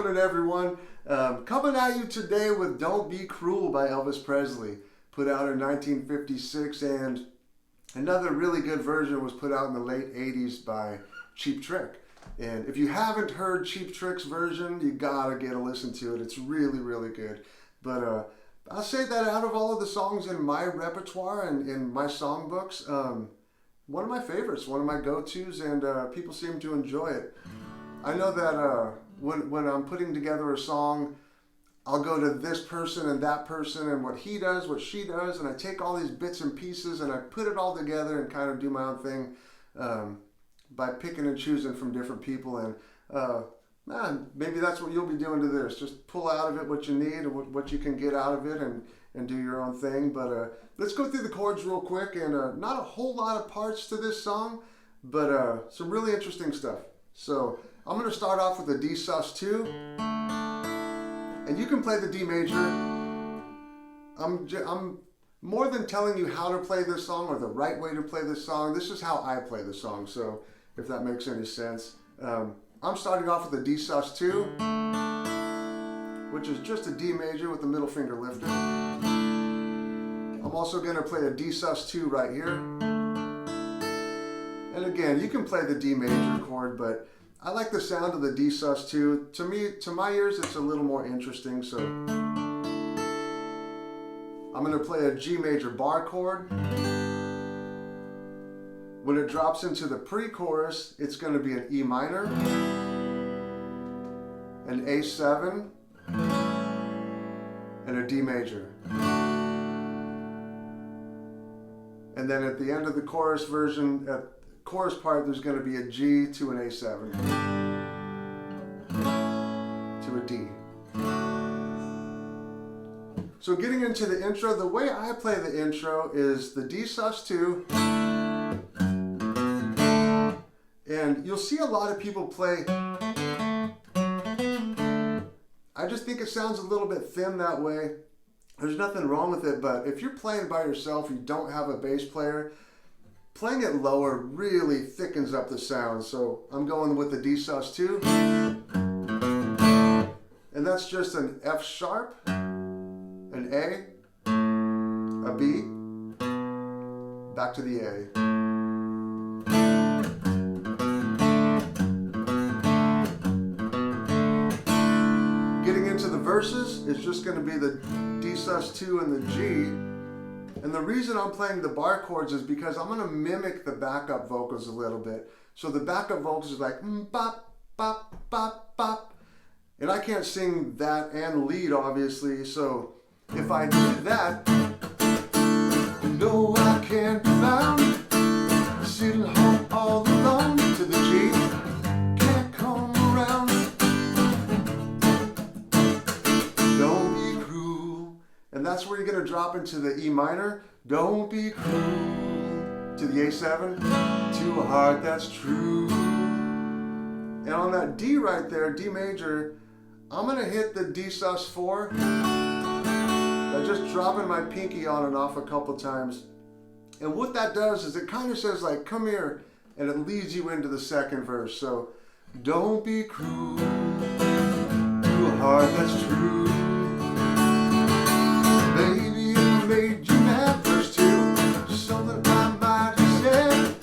morning, everyone. Coming at you today with Don't Be Cruel by Elvis Presley, put out in 1956, and another really good version was put out in the late 80s by Cheap Trick. And if you haven't heard Cheap Trick's version, you gotta get a listen to it. It's really, really good. But I'll say that out of all of the songs in my repertoire and in my songbooks, one of my favorites, one of my go-tos, and people seem to enjoy it. I know that when I'm putting together a song, I'll go to this person and what he does, what she does, and I take all these bits and pieces and I put it all together and kind of do my own thing by picking and choosing from different people. And maybe that's what you'll be doing to this. Just pull out of it what you need and what you can get out of it and do your own thing. But let's go through the chords real quick, and not a whole lot of parts to this song, but some really interesting stuff. So I'm going to start off with a D sus2, and you can play the D major. I'm more than telling you how to play this song or the right way to play this song. This is how I play the song, so if that makes any sense. I'm starting off with a D sus2, which is just a D major with the middle finger lifted. I'm also going to play a D sus2 right here. And again, you can play the D major chord, but I like the sound of the D sus2. To my ears, it's a little more interesting, so I'm going to play a G major bar chord. When it drops into the pre-chorus, it's going to be an E minor, an A7, and a D major. And then at the end of the chorus version, at chorus part, there's going to be a G to an A7 to a D. So getting into the intro, the way I play the intro is the D sus2, and you'll see a lot of people play. I just think it sounds a little bit thin that way. There's nothing wrong with it, but if you're playing by yourself, you don't have a bass player, playing it lower really thickens up the sound. So I'm going with the D sus2, and that's just an F sharp, an A, a B, back to the A. Getting into the verses, it's just going to be the D sus2 and the G. And the reason I'm playing the bar chords is because I'm going to mimic the backup vocals a little bit. So the backup vocals is like bop, bop, bop, bop. And I can't sing that and lead, obviously. So if I do that, no, I can't be found, sitting home all alone, to the G, can't come around. Don't be cruel. And that's where you're going to drop into the E minor. Don't be cruel. To the A7. To a heart that's true. And on that D right there, D major, I'm going to hit the D sus4 by just dropping my pinky on and off a couple times. And what that does is it kind of says like, come here, and it leads you into the second verse. So, don't be cruel to a heart that's true. Baby, it made you mad, verse 2, something I might have said.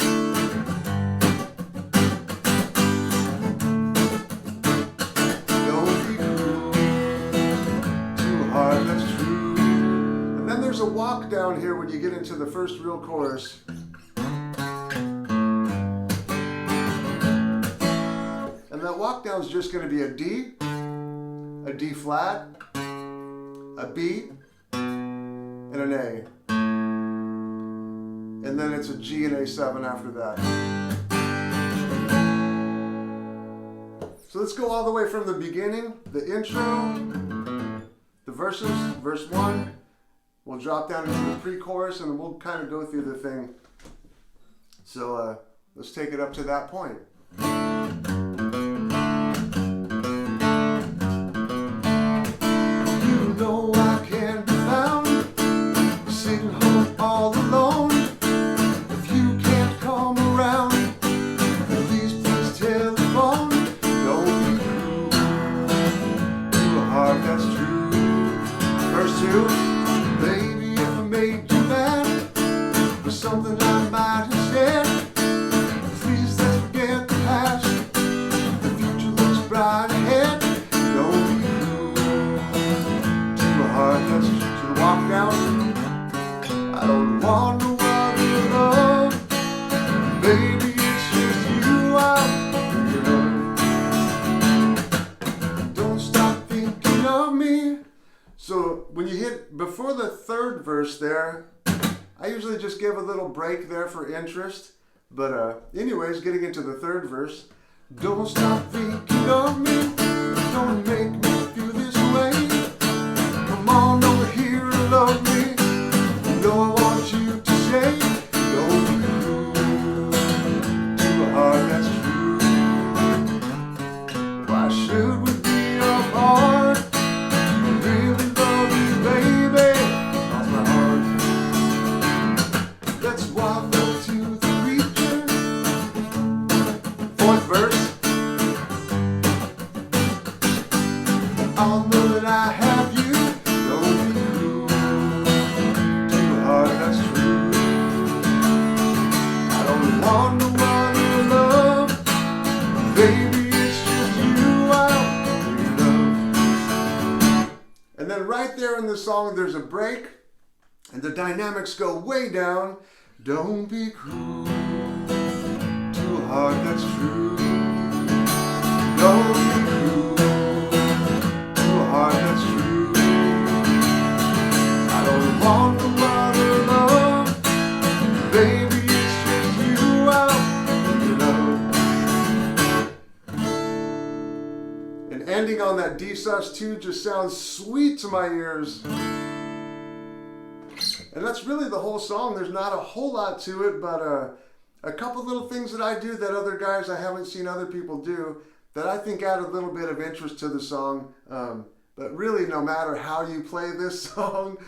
Don't be cruel to a heart that's true. And then there's a walk down here when you get into the first real chorus. And that walk down is just going to be a D flat, a B, and an A. And then it's a G and A7 after that. So let's go all the way from the beginning, the intro, the verses, verse 1. We'll drop down into the pre-chorus and we'll kind of go through the thing. So let's take it up to that point. You know I can't be found, sitting home all alone. If you can't come around, please tell the phone. Don't be cruel you. Baby, if I made you mad for something I might have said, please let's forget the past. The future looks bright ahead. Don't be cruel to a heart that's should walk down. I don't want no other love. Baby, it's just you I'm thinking of. Don't stop thinking of me. So when you hit before the third verse there, I usually just give a little break there for interest. But anyways, getting into the third verse. Don't stop thinking of me. Don't make me feel this way. Come on over here and love me. You know I want you to say, don't be cruel to a heart that's true. Why should we be apart? I really love you, baby. Cross my heart. Let's walk up to the preacher. Fourth verse. I'll know that I have you. Don't be cruel to a heart that's true. I don't want no other love. Baby, it's just you I'm thinking of. And then right there in the song, there's a break, and the dynamics go way down. Don't be cruel to a heart that's true. Don't be cruel to a heart that's true. I don't want no other love. Baby, it's just you I'm thinking of. And ending on that D sus2 just sounds sweet to my ears. And that's really the whole song. There's not a whole lot to it, but a couple little things that I do that other guys I haven't seen other people do that I think add a little bit of interest to the song. But really, no matter how you play this song,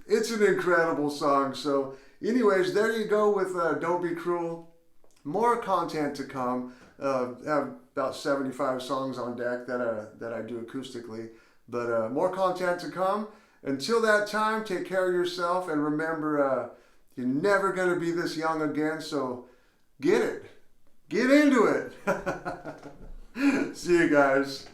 it's an incredible song. So anyways, there you go with Don't Be Cruel. More content to come. I have about 75 songs on deck that I do acoustically. But more content to come. Until that time, take care of yourself, and remember, you're never going to be this young again, so get it. Get into it. See you guys.